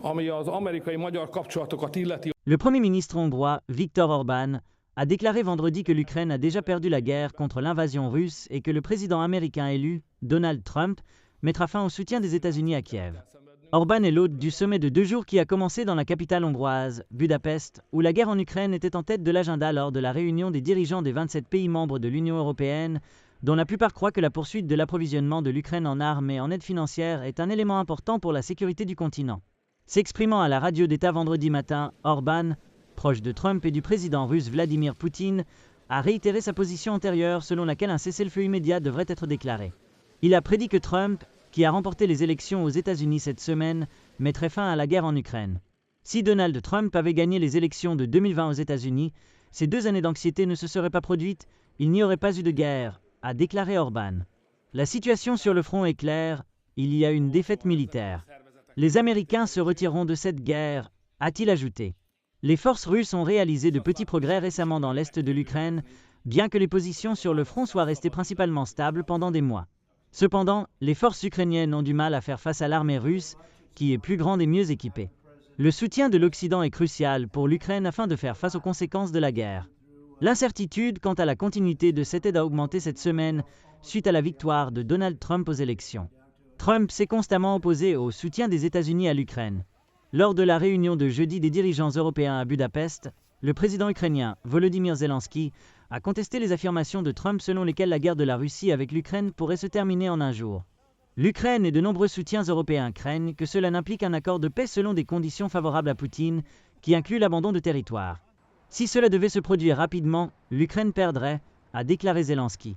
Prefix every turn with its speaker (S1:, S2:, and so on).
S1: ami az amerikai-magyar kapcsolatokat illeti.
S2: Le Premier ministre hongrois, Viktor Orbán, a déclaré vendredi que l'Ukraine a déjà perdu la guerre contre l'invasion russe et que le président américain élu, Donald Trump, mettra fin au soutien des États-Unis à Kiev. Orbán est l'hôte du sommet de 2 jours qui a commencé dans la capitale hongroise, Budapest, où la guerre en Ukraine était en tête de l'agenda lors de la réunion des dirigeants des 27 pays membres de l'Union européenne, dont la plupart croient que la poursuite de l'approvisionnement de l'Ukraine en armes et en aide financière est un élément important pour la sécurité du continent. S'exprimant à la radio d'État vendredi matin, Orbán, proche de Trump et du président russe Vladimir Poutine, a réitéré sa position antérieure selon laquelle un cessez-le-feu immédiat devrait être déclaré. Il a prédit que Trump, qui a remporté les élections aux États-Unis cette semaine, mettrait fin à la guerre en Ukraine. Si Donald Trump avait gagné les élections de 2020 aux États-Unis, ces 2 années d'anxiété ne se seraient pas produites, il n'y aurait pas eu de guerre, a déclaré Orbán. La situation sur le front est claire, il y a une défaite militaire. Les Américains se retireront de cette guerre, a-t-il ajouté. Les forces russes ont réalisé de petits progrès récemment dans l'est de l'Ukraine, bien que les positions sur le front soient restées principalement stables pendant des mois. Cependant, les forces ukrainiennes ont du mal à faire face à l'armée russe, qui est plus grande et mieux équipée. Le soutien de l'Occident est crucial pour l'Ukraine afin de faire face aux conséquences de la guerre. L'incertitude quant à la continuité de cette aide a augmenté cette semaine suite à la victoire de Donald Trump aux élections. Trump s'est constamment opposé au soutien des États-Unis à l'Ukraine. Lors de la réunion de jeudi des dirigeants européens à Budapest, le président ukrainien Volodymyr Zelensky a contesté les affirmations de Trump selon lesquelles la guerre de la Russie avec l'Ukraine pourrait se terminer en un jour. L'Ukraine et de nombreux soutiens européens craignent que cela n'implique un accord de paix selon des conditions favorables à Poutine, qui inclut l'abandon de territoire. Si cela devait se produire rapidement, l'Ukraine perdrait, a déclaré Zelensky.